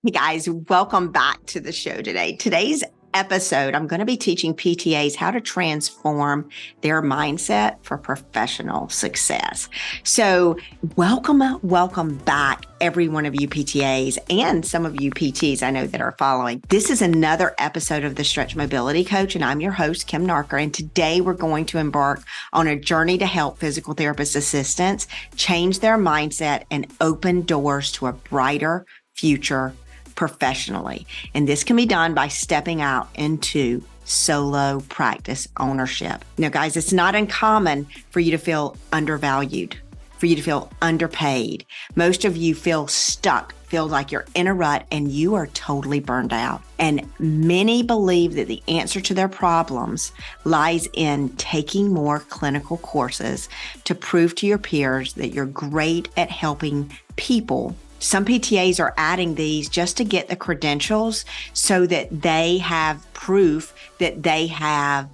Hey guys, welcome back to the show today. Today's episode, I'm going to be teaching PTAs how to transform their mindset for professional success. So welcome back, every one of you PTAs and some of you PTs I know that are following. This is another episode of the Stretch Mobility Coach, and I'm your host, Kim Narker. And today we're going to embark on a journey to help physical therapist assistants change their mindset and open doors to a brighter future professionally. And this can be done by stepping out into solo practice ownership. Now, guys, it's not uncommon for you to feel undervalued, for you to feel underpaid. Most of you feel stuck, feel like you're in a rut and you are totally burned out. And many believe that the answer to their problems lies in taking more clinical courses to prove to your peers that you're great at helping people. Some PTAs are adding these just to get the credentials so that they have proof that they have,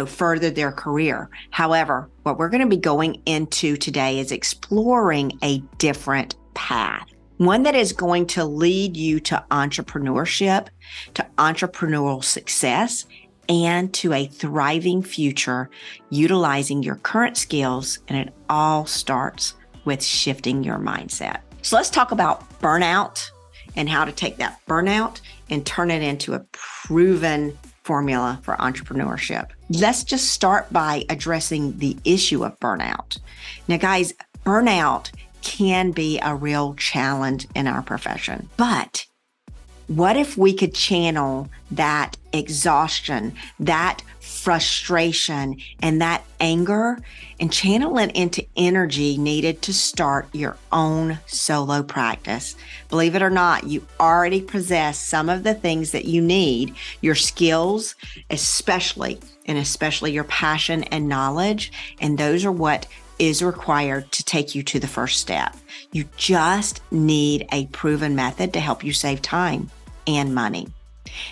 furthered their career. However, what we're going to be going into today is exploring a different path, one that is going to lead you to entrepreneurship, to entrepreneurial success, and to a thriving future utilizing your current skills. And it all starts with shifting your mindset. So let's talk about burnout and how to take that burnout and turn it into a proven formula for entrepreneurship. Let's just start by addressing the issue of burnout. Now, guys, burnout can be a real challenge in our profession, but what if we could channel that exhaustion, that frustration, and that anger and channel it into energy needed to start your own solo practice? Believe it or not, you already possess some of the things that you need, your skills, especially your passion and knowledge. And those are what is required to take you to the first step. You just need a proven method to help you save time and money.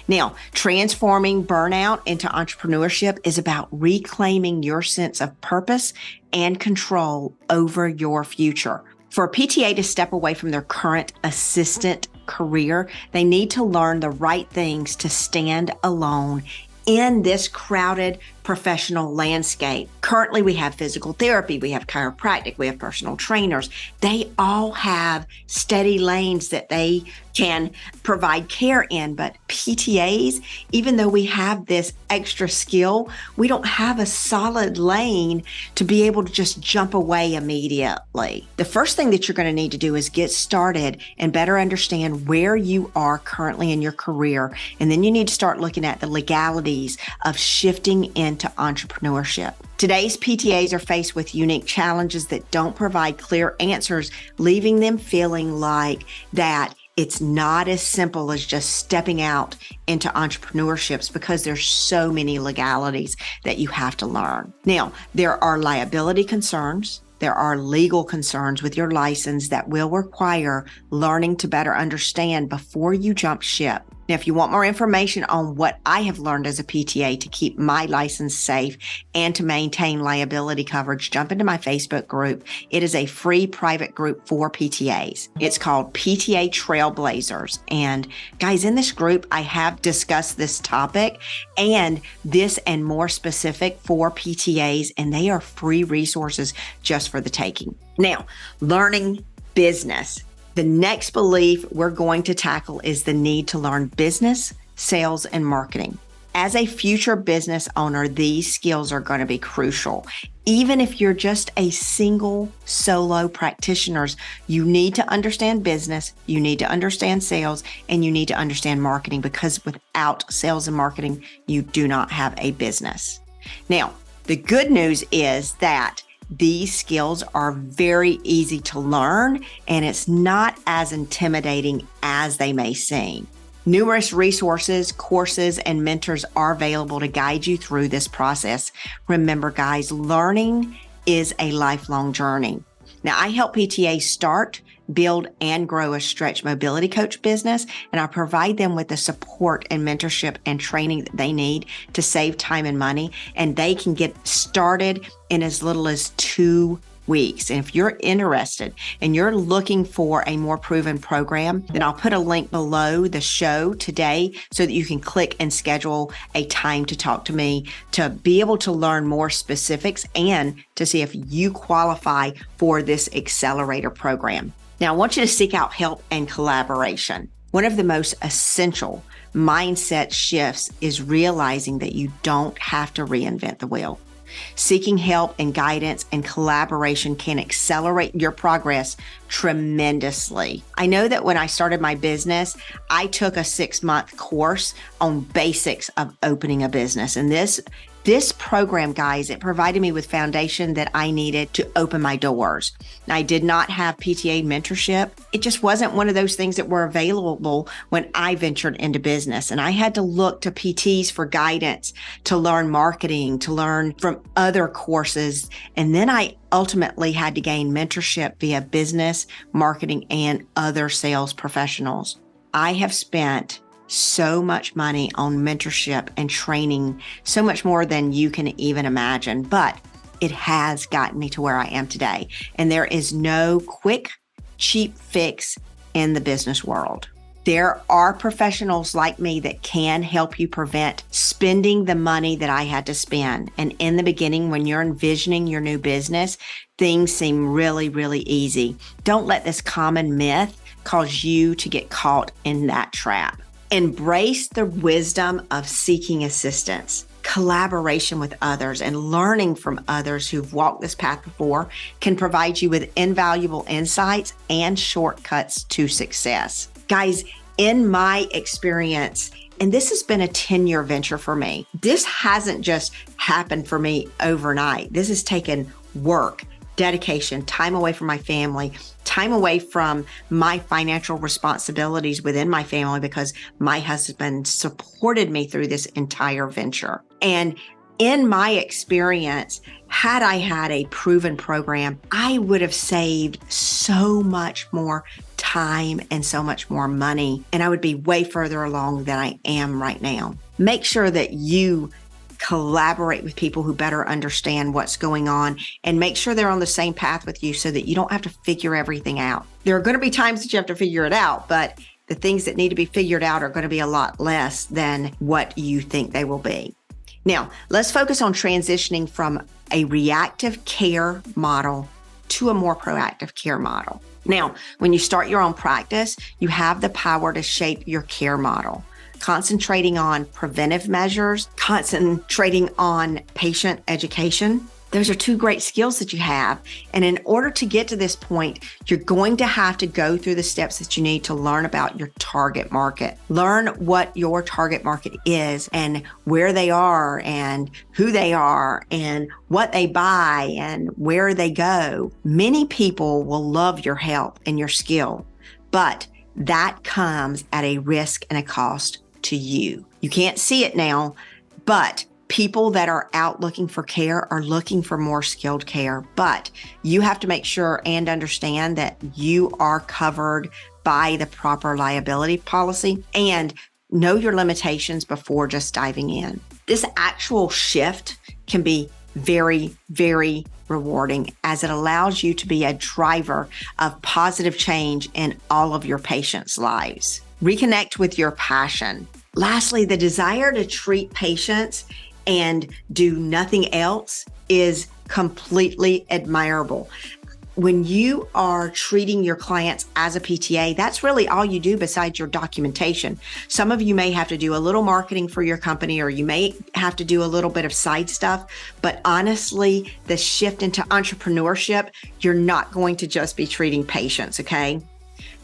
Now, transforming burnout into entrepreneurship is about reclaiming your sense of purpose and control over your future. For a PTA to step away from their current assistant career, they need to learn the right things to stand alone in this crowded professional landscape. Currently, we have physical therapy, we have chiropractic, we have personal trainers. They all have steady lanes that they can provide care in, but PTAs, even though we have this extra skill, we don't have a solid lane to be able to just jump away immediately. The first thing that you're going to need to do is get started and better understand where you are currently in your career. And then you need to start looking at the legalities of shifting into entrepreneurship. Today's PTAs are faced with unique challenges that don't provide clear answers, leaving them feeling like that it's not as simple as just stepping out into entrepreneurships because there's so many legalities that you have to learn. Now, there are liability concerns. There are legal concerns with your license that will require learning to better understand before you jump ship. Now, if you want more information on what I have learned as a PTA to keep my license safe and to maintain liability coverage, jump into my Facebook group. It is a free private group for PTAs. It's called PTA Trailblazers. And guys, in this group, I have discussed this topic and this and more specific for PTAs, and they are free resources just for the taking. Now, learning business. The next belief we're going to tackle is the need to learn business, sales, and marketing. As a future business owner, these skills are going to be crucial. Even if you're just a single solo practitioner, you need to understand business, you need to understand sales, and you need to understand marketing, because without sales and marketing, you do not have a business. Now, the good news is that these skills are very easy to learn, and it's not as intimidating as they may seem. Numerous resources, courses, and mentors are available to guide you through this process. Remember, guys, learning is a lifelong journey. Now, I help PTAs start, build, and grow a stretch mobility coach business, and I provide them with the support and mentorship and training that they need to save time and money, and they can get started in as little as 2 weeks. And if you're interested and you're looking for a more proven program, then I'll put a link below the show today so that you can click and schedule a time to talk to me to be able to learn more specifics and to see if you qualify for this accelerator program. Now, I want you to seek out help and collaboration. One of the most essential mindset shifts is realizing that you don't have to reinvent the wheel. Seeking help and guidance and collaboration can accelerate your progress tremendously. I know that when I started my business, I took a 6-month course on basics of opening a business. And this program, guys, it provided me with foundation that I needed to open my doors. Now, I did not have PTA mentorship. It just wasn't one of those things that were available when I ventured into business. And I had to look to PTs for guidance, to learn marketing, to learn from other courses. And then I ultimately had to gain mentorship via business, marketing, and other sales professionals. I have spent so much money on mentorship and training, so much more than you can even imagine, but it has gotten me to where I am today. And there is no quick, cheap fix in the business world. There are professionals like me that can help you prevent spending the money that I had to spend. And in the beginning, when you're envisioning your new business, things seem really, really easy. Don't let this common myth cause you to get caught in that trap. Embrace the wisdom of seeking assistance. Collaboration with others and learning from others who've walked this path before can provide you with invaluable insights and shortcuts to success. Guys, in my experience, and this has been a 10-year venture for me, this hasn't just happened for me overnight. This has taken work, dedication, time away from my family, time away from my financial responsibilities within my family because my husband supported me through this entire venture. And in my experience, had I had a proven program, I would have saved so much more time and so much more money, and I would be way further along than I am right now. Make sure that you collaborate with people who better understand what's going on and make sure they're on the same path with you so that you don't have to figure everything out. There are going to be times that you have to figure it out, but the things that need to be figured out are going to be a lot less than what you think they will be. Now, let's focus on transitioning from a reactive care model to a more proactive care model. Now, when you start your own practice, you have the power to shape your care model, concentrating on preventive measures, concentrating on patient education. Those are two great skills that you have. And in order to get to this point, you're going to have to go through the steps that you need to learn about your target market. Learn what your target market is and where they are and who they are and what they buy and where they go. Many people will love your help and your skill, but that comes at a risk and a cost to you. You can't see it now, but people that are out looking for care are looking for more skilled care, but you have to make sure and understand that you are covered by the proper liability policy and know your limitations before just diving in. This actual shift can be very, very rewarding as it allows you to be a driver of positive change in all of your patients' lives. Reconnect with your passion. Lastly, the desire to treat patients and do nothing else is completely admirable. When you are treating your clients as a PTA, that's really all you do besides your documentation. Some of you may have to do a little marketing for your company, or you may have to do a little bit of side stuff. But honestly, the shift into entrepreneurship, you're not going to just be treating patients, okay?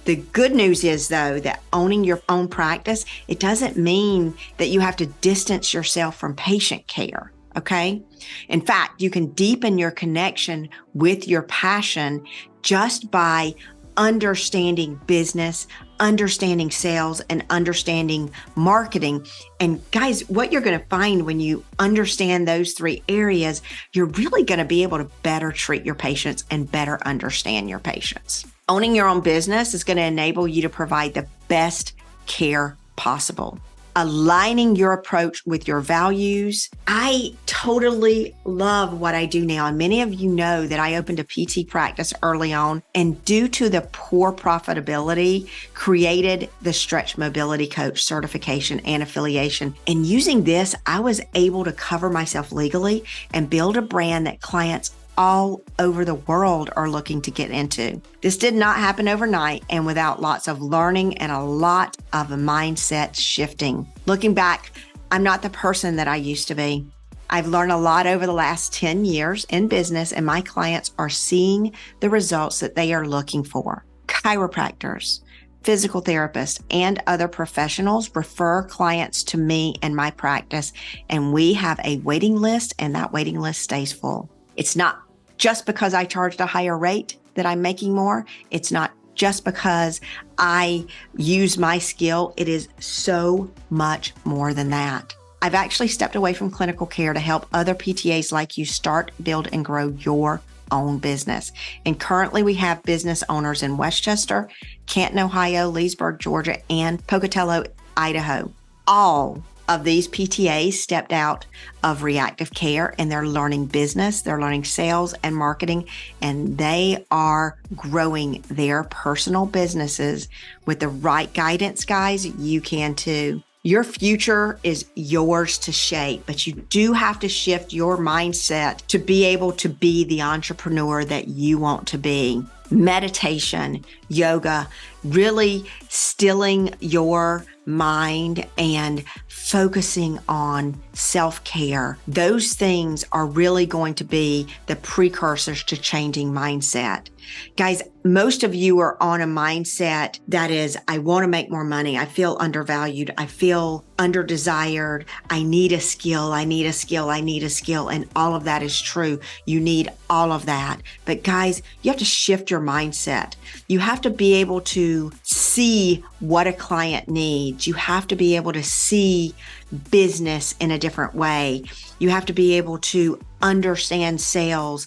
The good news is, though, that owning your own practice, it doesn't mean that you have to distance yourself from patient care, okay? In fact, you can deepen your connection with your passion just by understanding business, understanding sales, and understanding marketing. And guys, what you're going to find when you understand those three areas, you're really going to be able to better treat your patients and better understand your patients. Owning your own business is going to enable you to provide the best care possible. aligning your approach with your values. I totally love what I do now. And many of you know that I opened a PT practice early on, and due to the poor profitability, created the Stretch Mobility Coach certification and affiliation. And using this, I was able to cover myself legally and build a brand that clients all over the world are looking to get into. This did not happen overnight and without lots of learning and a lot of mindset shifting. Looking back, I'm not the person that I used to be. I've learned a lot over the last 10 years in business, and my clients are seeing the results that they are looking for. Chiropractors, physical therapists, and other professionals refer clients to me and my practice, and we have a waiting list, and that waiting list stays full. It's not just because I charged a higher rate that I'm making more. It's not just because I use my skill. It is so much more than that. I've actually stepped away from clinical care to help other PTAs like you start, build, and grow your own business. And currently we have business owners in Westchester, Canton, Ohio, Leesburg, Georgia, and Pocatello, Idaho. All of these PTAs stepped out of reactive care, and they're learning business, they're learning sales and marketing, and they are growing their personal businesses with the right guidance, guys. You can too. Your future is yours to shape, but you do have to shift your mindset to be able to be the entrepreneur that you want to be. Meditation, yoga, really stilling your mind and focusing on self-care. Those things are really going to be the precursors to changing mindset. Guys, most of you are on a mindset that is, I want to make more money. I feel undervalued. I feel underdesired. I need a skill. I need a skill. I need a skill. And all of that is true. You need all of that. But guys, you have to shift your mindset. You have to be able to see what a client needs. You have to be able to see business in a different way. You have to be able to understand sales,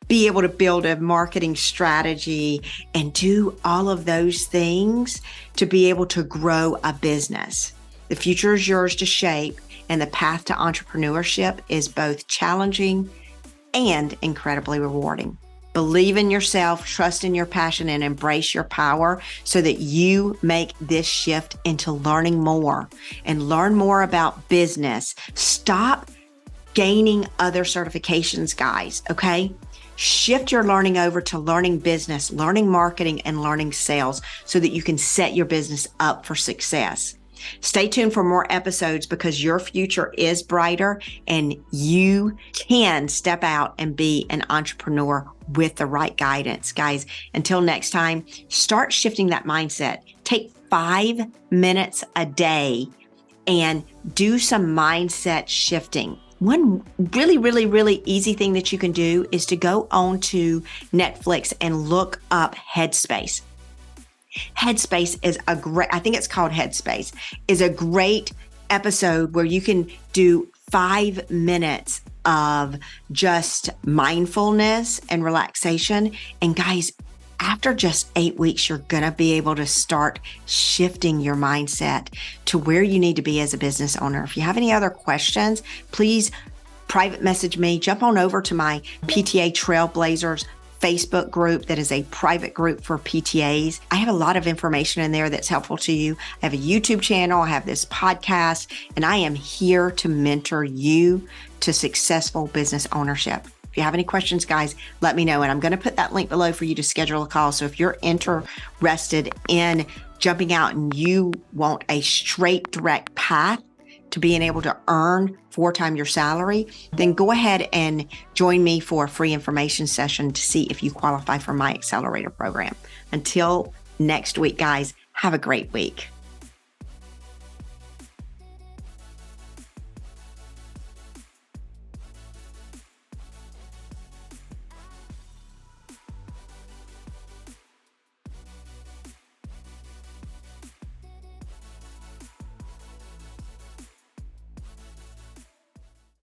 be able to build a marketing strategy, and do all of those things to be able to grow a business. The future is yours to shape, and the path to entrepreneurship is both challenging and incredibly rewarding. Believe in yourself, trust in your passion, and embrace your power so that you make this shift into learning more and learn more about business. Stop gaining other certifications, guys, okay? Shift your learning over to learning business, learning marketing, and learning sales so that you can set your business up for success. Stay tuned for more episodes because your future is brighter and you can step out and be an entrepreneur with the right guidance. Guys, until next time, start shifting that mindset. Take 5 minutes a day and do some mindset shifting. One really easy thing that you can do is to go on to Netflix and look up Headspace. Headspace is I think it's called Headspace, is a great episode where you can do 5 minutes of just mindfulness and relaxation. And guys, after just 8 weeks, you're going to be able to start shifting your mindset to where you need to be as a business owner. If you have any other questions, please private message me. Jump on over to my PTA Trailblazers Facebook group that is a private group for PTAs. I have a lot of information in there that's helpful to you. I have a YouTube channel, I have this podcast, and I am here to mentor you to successful business ownership. If you have any questions, guys, let me know. And I'm going to put that link below for you to schedule a call. So if you're interested in jumping out and you want a straight, direct path to being able to earn 4 times your salary, then go ahead and join me for a free information session to see if you qualify for my accelerator program. Until next week, guys, have a great week.